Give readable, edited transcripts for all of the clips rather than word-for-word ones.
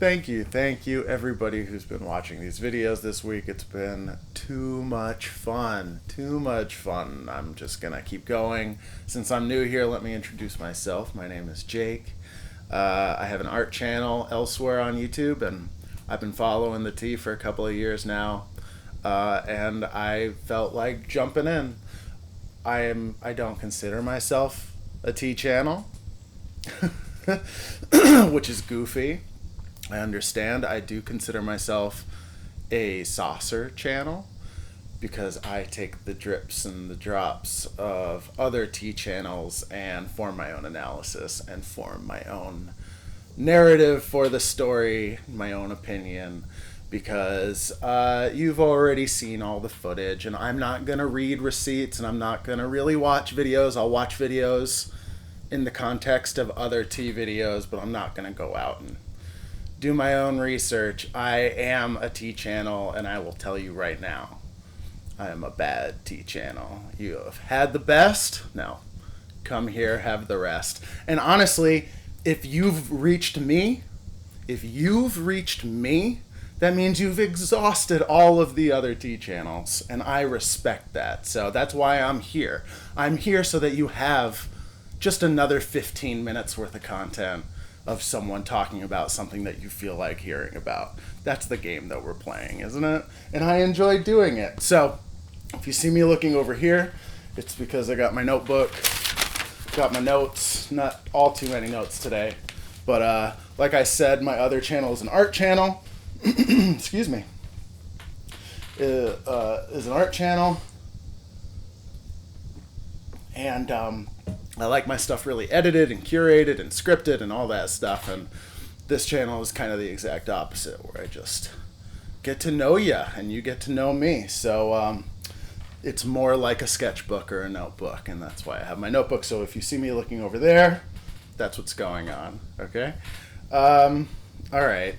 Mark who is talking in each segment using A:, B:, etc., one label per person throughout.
A: Thank you, everybody who's been watching these videos this week. It's been too much fun. Too much fun. I'm just gonna keep going. Since I'm new here, let me introduce myself. My name is Jake. I have an art channel elsewhere on YouTube, and I've been following the tea for a couple of years now. And I felt like jumping in. I don't consider myself a tea channel, which is goofy. I understand. I do consider myself a saucer channel because I take the drips and the drops of other tea channels and form my own analysis and form my own narrative for the story, my own opinion, because you've already seen all the footage, and I'm not going to read receipts, and I'm not going to really watch videos. I'll watch videos in the context of other tea videos, but I'm not going to go out and do my own research. I am a tea channel, and I will tell you right now, I am a bad tea channel. You have had the best. Now, come here, have the rest. And honestly, if you've reached me, that means you've exhausted all of the other tea channels, and I respect that. So that's why I'm here. I'm here so that you have just another 15 minutes worth of content of someone talking about something that you feel like hearing about. That's the game that we're playing, isn't it? And I enjoy doing it. So if you see me looking over here, it's because I got my notebook, got my notes, not all too many notes today. But like I said, my other channel is an art channel. Excuse me. Is an art channel. And I like my stuff really edited and curated and scripted and all that stuff. And this channel is kind of the exact opposite, where I just get to know you and you get to know me. So it's more like a sketchbook or a notebook, and that's why I have my notebook. So if you see me looking over there, that's what's going on. Okay? All right.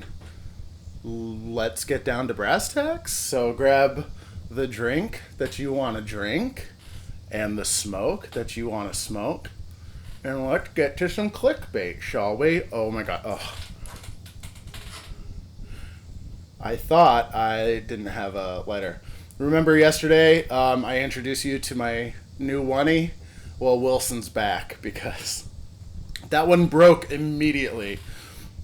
A: Let's get down to brass tacks. So grab the drink that you want to drink and the smoke that you want to smoke, and let's get to some clickbait, shall we? Oh my god. Oh. I thought I didn't have a lighter. Remember yesterday, I introduced you to my new oney? Well, Wilson's back because that one broke immediately.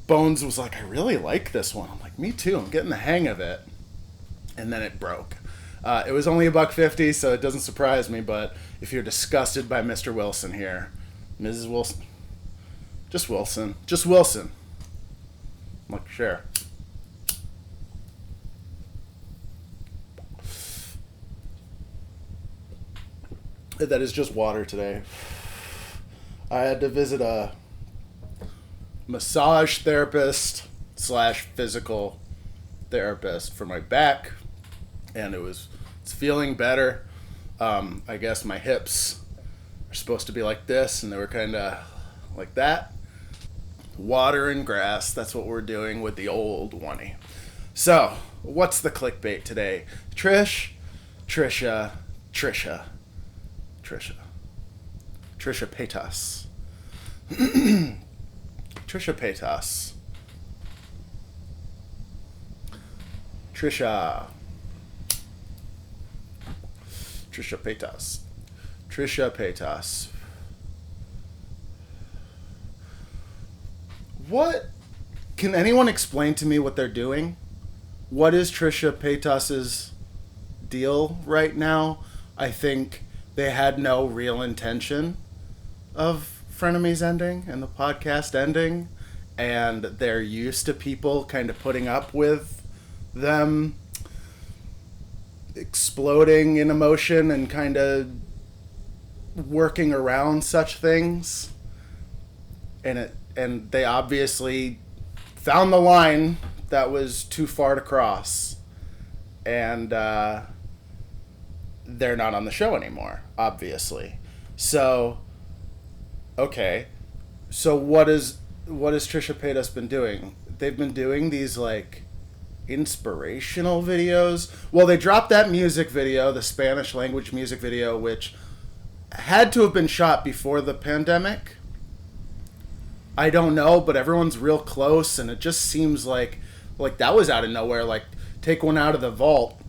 A: Bones was like, I really like this one. I'm like, me too. I'm getting the hang of it. And then it broke. It was only $1.50, so it doesn't surprise me. But if you're disgusted by Mr. Wilson here, Mrs. Wilson, just Wilson. I'm like, sure. That is just water today. I had to visit a massage therapist / physical therapist for my back, and it's feeling better. I guess my hips are supposed to be like this, and they were kind of like that. Water and grass, that's what we're doing with the old oney. So what's the clickbait today? Trisha Paytas. Trisha Paytas. Trisha Paytas. What? Can anyone explain to me what they're doing? What is Trisha Paytas's deal right now? I think they had no real intention of Frenemies ending and the podcast ending, and they're used to people kind of putting up with them exploding in emotion and kind of working around such things, and they obviously found the line that was too far to cross, and they're not on the show anymore, obviously. So okay, so what is Trisha Paytas been doing? They've been doing these like inspirational videos. Well, they dropped that music video, the Spanish language music video, which had to have been shot before the pandemic. I don't know, but everyone's real close, and it just seems like that was out of nowhere. Like, take one out of the vault,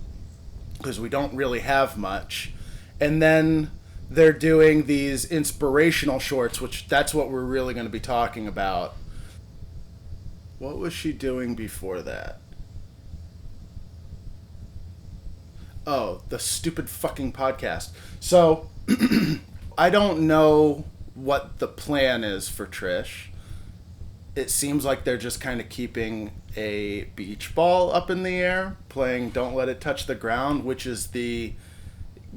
A: because we don't really have much. And then they're doing these inspirational shorts, which that's what we're really going to be talking about. What was she doing before that? Oh, the stupid fucking podcast. So, I don't know what the plan is for Trish. It seems like they're just kind of keeping a beach ball up in the air, playing Don't Let It Touch the Ground, which is the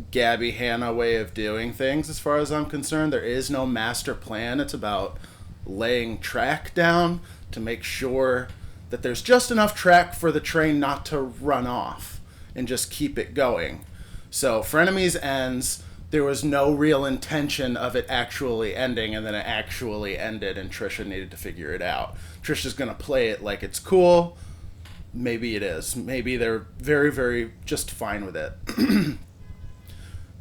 A: Gabby Hanna way of doing things as far as I'm concerned. There is no master plan. It's about laying track down to make sure that there's just enough track for the train not to run off and just keep it going. So Frenemies ends, there was no real intention of it actually ending, and then it actually ended, and Trisha needed to figure it out. Trisha's gonna play it like it's cool. Maybe it is. Maybe they're very, very just fine with it.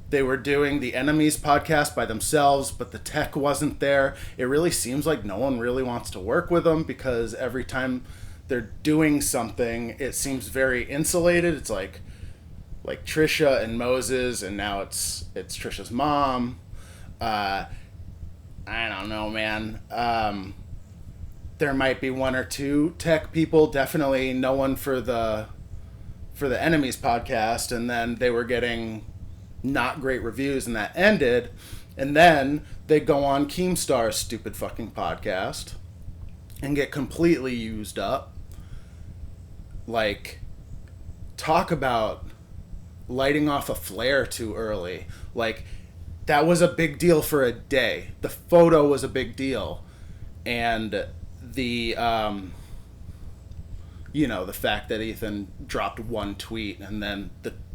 A: They were doing the Enemies podcast by themselves, but the tech wasn't there. It really seems like no one really wants to work with them, because every time they're doing something, it seems very insulated. It's like Trisha and Moses, and now it's Trisha's mom. I don't know, man. There might be one or two tech people. Definitely no one for the Enemies podcast, and then they were getting not great reviews, and that ended. And then they go on Keemstar's stupid fucking podcast and get completely used up. Like, talk about lighting off a flare too early. Like, that was a big deal for a day. The photo was a big deal. And the the fact that Ethan dropped one tweet, and then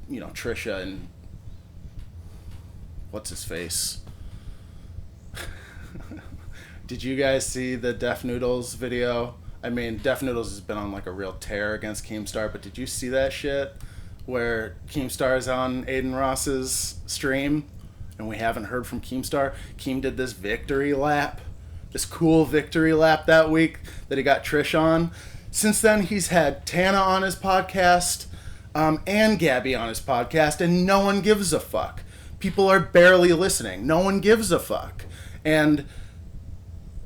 A: Trisha and what's his face. Did you guys see the Def Noodles video? I mean, Def Noodles has been on like a real tear against Keemstar, but did you see that shit where Keemstar is on Aiden Ross's stream and we haven't heard from Keemstar? Keem did this victory lap, this cool victory lap that week that he got Trish on. Since then, he's had Tana on his podcast and Gabby on his podcast, and no one gives a fuck. People are barely listening. No one gives a fuck. And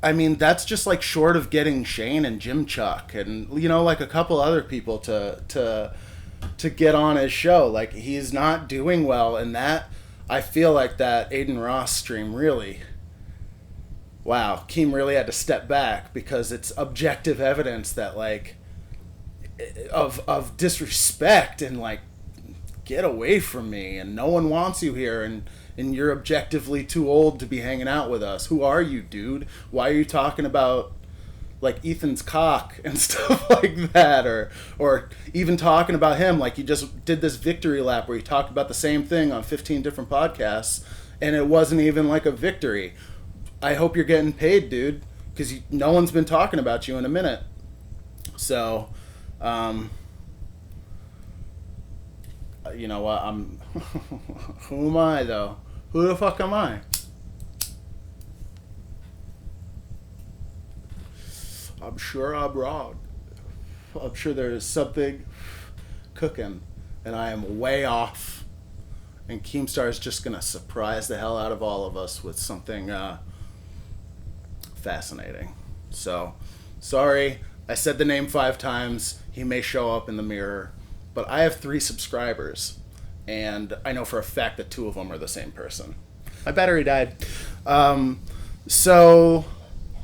A: I mean, that's just like short of getting Shane and Jim Chuck and like a couple other people to get on his show. Like, he's not doing well, and that I feel like that Aiden Ross stream really, wow, Keem really had to step back, because it's objective evidence that like of disrespect and like, get away from me, and no one wants you here, and you're objectively too old to be hanging out with us. Who are you, dude? Why are you talking about like Ethan's cock and stuff like that, or even talking about him? Like, you just did this victory lap where you talked about the same thing on 15 different podcasts, and it wasn't even like a victory. I hope you're getting paid, dude, because no one's been talking about you in a minute. So you know what, who am I though? Who the fuck am I? I'm sure I'm wrong. I'm sure there's something cooking, and I am way off. And Keemstar is just gonna surprise the hell out of all of us with something fascinating. So, sorry, I said the name 5 times. He may show up in the mirror. But I have 3 subscribers, and I know for a fact that 2 of them are the same person. My battery died. So,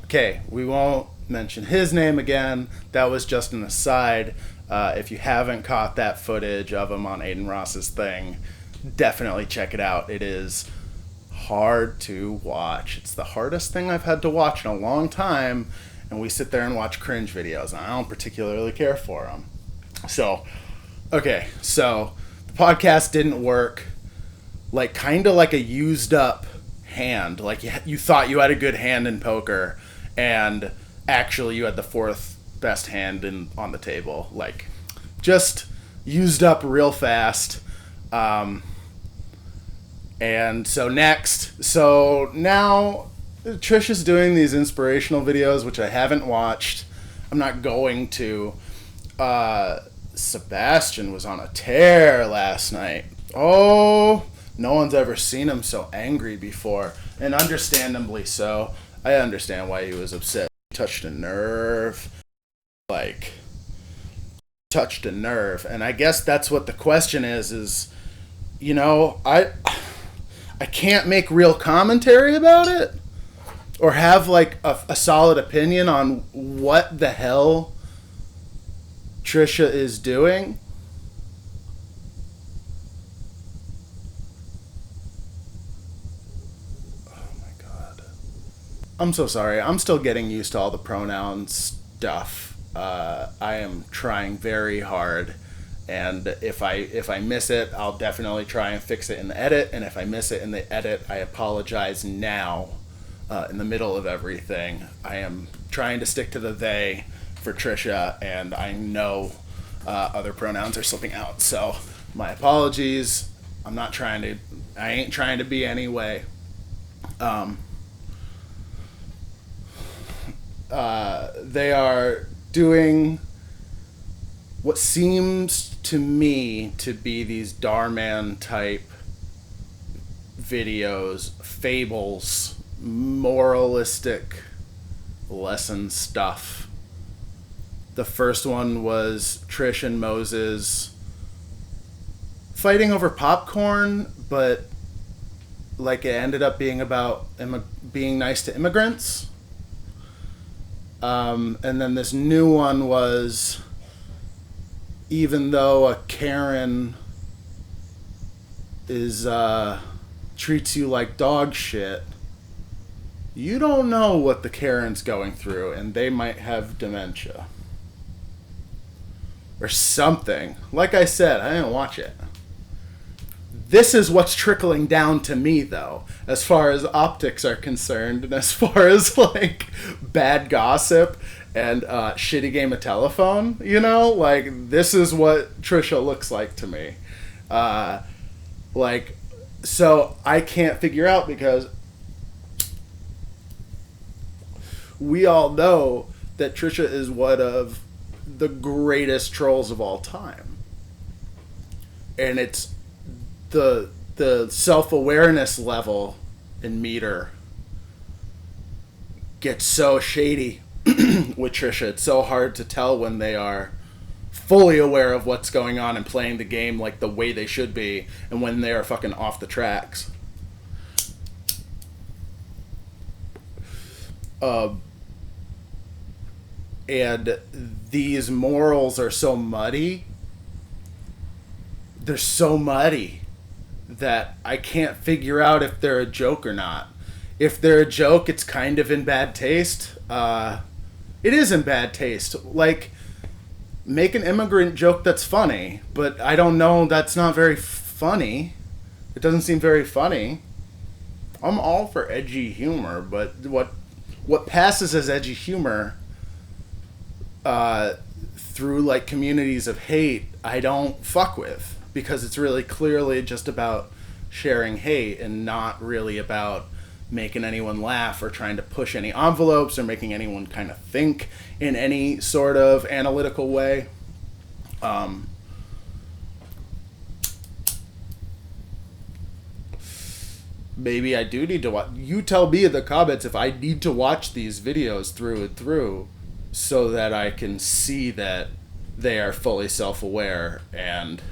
A: okay, we won't mention his name again. That was just an aside. If you haven't caught that footage of him on Aiden Ross's thing, definitely check it out. It is hard to watch. It's the hardest thing I've had to watch in a long time, and we sit there and watch cringe videos, and I don't particularly care for them. So, okay, so the podcast didn't work. Like, kind of like a used up hand. Like, you thought you had a good hand in poker, and actually you had the 4th best hand on the table. Like, just used up real fast. And so now Trisha's doing these inspirational videos, which I haven't watched. I'm not going to. Sebastian was on a tear last night. Oh, no one's ever seen him so angry before, and understandably so. I understand why he was upset. He touched a nerve. Like, touched a nerve. And I guess that's what the question is, you know, I can't make real commentary about it or have like a solid opinion on what the hell Trisha is doing. Oh my god. I'm so sorry. I'm still getting used to all the pronoun stuff. I am trying very hard, and if I miss it, I'll definitely try and fix it in the edit. And if I miss it in the edit, I apologize now. In the middle of everything, I am trying to stick to the they for Trisha, and I know other pronouns are slipping out. So my apologies. I ain't trying to be anyway. They are doing what seems to me to be these Dhar Mann type videos, fables, moralistic lesson stuff. The first one was Trish and Moses fighting over popcorn, but like it ended up being about being nice to immigrants. And then this new one was, even though a Karen is treats you like dog shit, you don't know what the Karen's going through, and they might have dementia or something. Like I said, I didn't watch it. This is what's trickling down to me, though, as far as optics are concerned, and as far as like bad gossip and shitty game of telephone. You know, like this is what Trisha looks like to me. So I can't figure out, because we all know that Trisha is one of the greatest trolls of all time, and it's the self-awareness level and meter gets so shady with Trisha. It's so hard to tell when they are fully aware of what's going on and playing the game like the way they should be, and when they are fucking off the tracks. And these morals are so muddy. They're so muddy that I can't figure out if they're a joke or not. If they're a joke, it's kind of in bad taste. It is in bad taste. Like, make an immigrant joke that's funny, but I don't know, that's not very funny. It doesn't seem very funny. I'm all for edgy humor, but what passes as edgy humor through like communities of hate, I don't fuck with, because it's really clearly just about sharing hate and not really about making anyone laugh or trying to push any envelopes or making anyone kind of think in any sort of analytical way. Maybe I do need to watch. You tell me in the comments if I need to watch these videos through and through so that I can see that they are fully self-aware and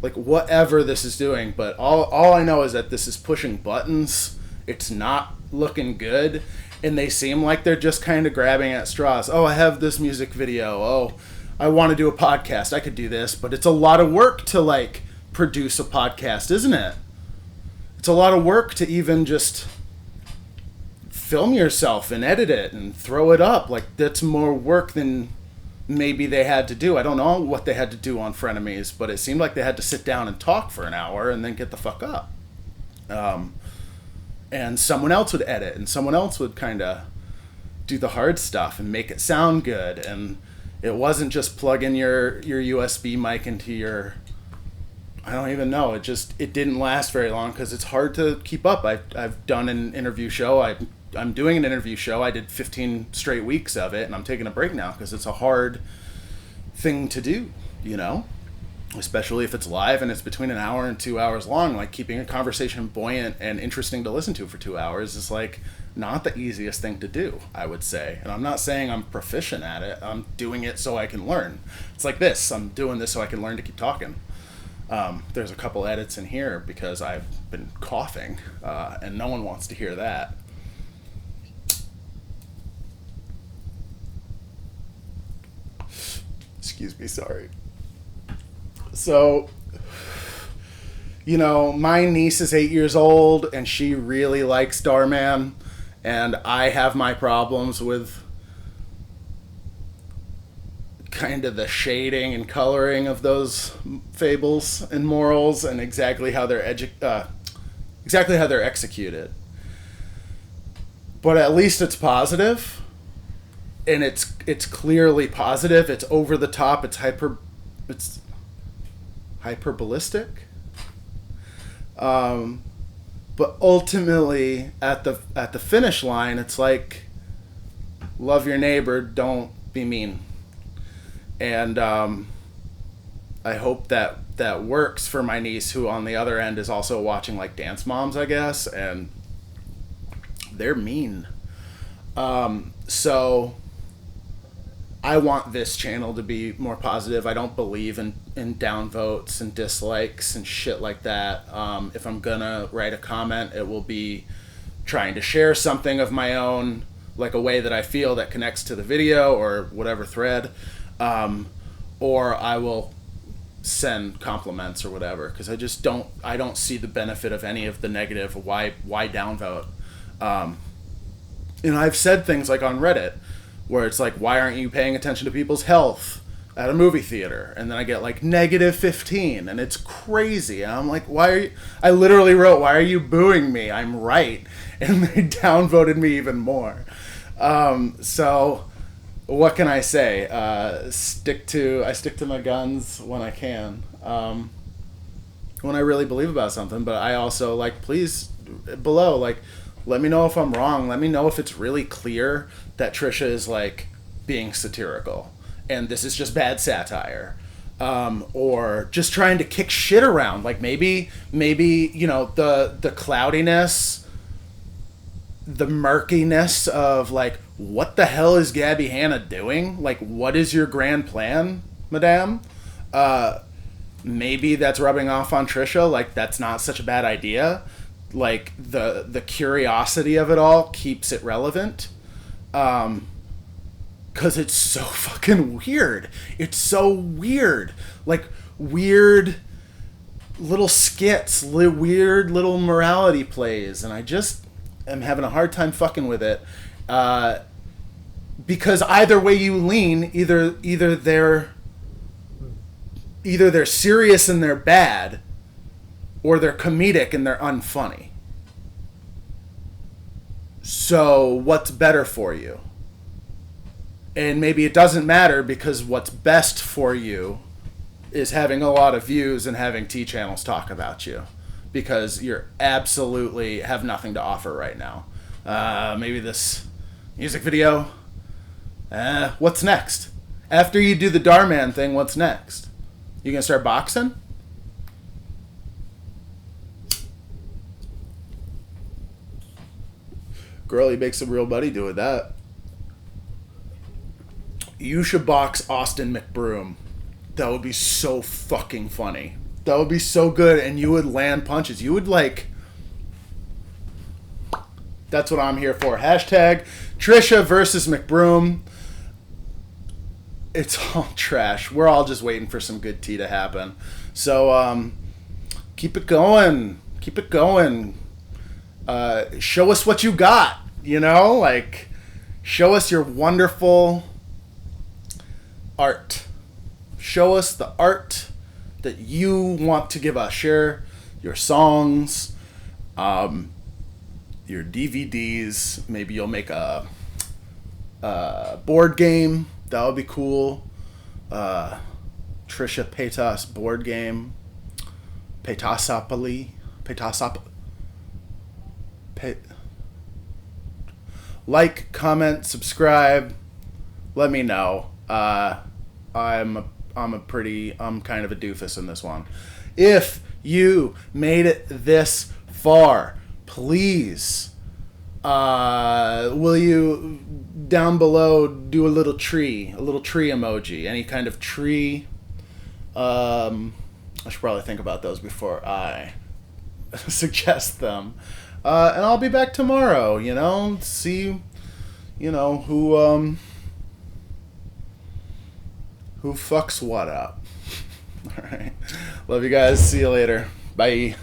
A: like whatever this is doing. But all I know is that this is pushing buttons. It's not looking good, and they seem like they're just kind of grabbing at straws. Oh, I have this music video. Oh, I want to do a podcast. I could do this, but it's a lot of work to like produce a podcast, isn't it? It's a lot of work to even just film yourself and edit it and throw it up. Like, that's more work than maybe they had to do. I don't know what they had to do on Frenemies, but it seemed like they had to sit down and talk for an hour and then get the fuck up. And someone else would edit, and someone else would kind of do the hard stuff and make it sound good. And it wasn't just plugging your USB mic into your I don't even know. It didn't last very long because it's hard to keep up. I've done an interview show. I'm doing an interview show. I did 15 straight weeks of it, and I'm taking a break now because it's a hard thing to do, you know? Especially if it's live and it's between an hour and 2 hours long. Like, keeping a conversation buoyant and interesting to listen to for 2 hours is, like, not the easiest thing to do, I would say. And I'm not saying I'm proficient at it. I'm doing it so I can learn. It's like this. I'm doing this so I can learn to keep talking. There's a couple edits in here because I've been coughing, and no one wants to hear that. Excuse me, sorry. So, you know, my niece is 8 years old, and she really likes Dhar Mann, and I have my problems with kind of the shading and coloring of those fables and morals, and exactly how they're executed. But at least it's positive, and it's clearly positive. It's over the top. It's hyperbolistic. But ultimately, at the finish line, it's like, love your neighbor, don't be mean. And I hope that works for my niece, who on the other end is also watching like Dance Moms, I guess, and they're mean. So I want this channel to be more positive. I don't believe in downvotes and dislikes and shit like that. If I'm gonna write a comment, it will be trying to share something of my own, like a way that I feel that connects to the video or whatever thread. Or I will send compliments or whatever, because I don't see the benefit of any of the negative. Why downvote? And I've said things like on Reddit where it's like, why aren't you paying attention to people's health at a movie theater? And then I get like -15, and it's crazy. And I'm like, I literally wrote, why are you booing me? I'm right. And they downvoted me even more. So what can I say? I stick to my guns when I can, when I really believe about something. But I also, like, please, below, like, let me know if I'm wrong. Let me know if it's really clear that Trisha is, like, being satirical and this is just bad satire, or just trying to kick shit around. Like, maybe you know, the cloudiness, the murkiness of, like, what the hell is Gabby Hanna doing? Like, what is your grand plan, madame? Maybe that's rubbing off on Trisha. Like, that's not such a bad idea. Like, the curiosity of it all keeps it relevant. Because it's so fucking weird. It's so weird. Like, weird little skits, weird little morality plays, and I just am having a hard time fucking with it. Because either way you lean, either they're serious and they're bad, or they're comedic and they're unfunny. So what's better for you? And maybe it doesn't matter, because what's best for you is having a lot of views and having T channels talk about you, because you're absolutely have nothing to offer right now. Maybe this music video. What's next? After you do the Dhar Mann thing, what's next? You gonna start boxing? Girlie makes some real money doing that. You should box Austin McBroom. That would be so fucking funny. That would be so good, and you would land punches. You would, like... That's what I'm here for. Hashtag Trisha versus McBroom. It's all trash. We're all just waiting for some good tea to happen. So, keep it going. Keep it going. Show us what you got, you know? Like, show us your wonderful art. Show us the art that you want to give us. Share your songs, your DVDs. Maybe you'll make a board game. That would be cool. Trisha Paytas board game. Paytasopoli. Like, comment, subscribe. Let me know. I'm kind of a doofus in this one. If you made it this far, please, will you down below do a little tree emoji, any kind of tree. I should probably think about those before I suggest them. And I'll be back tomorrow, see, who fucks what up. All right. Love you guys. See you later. Bye.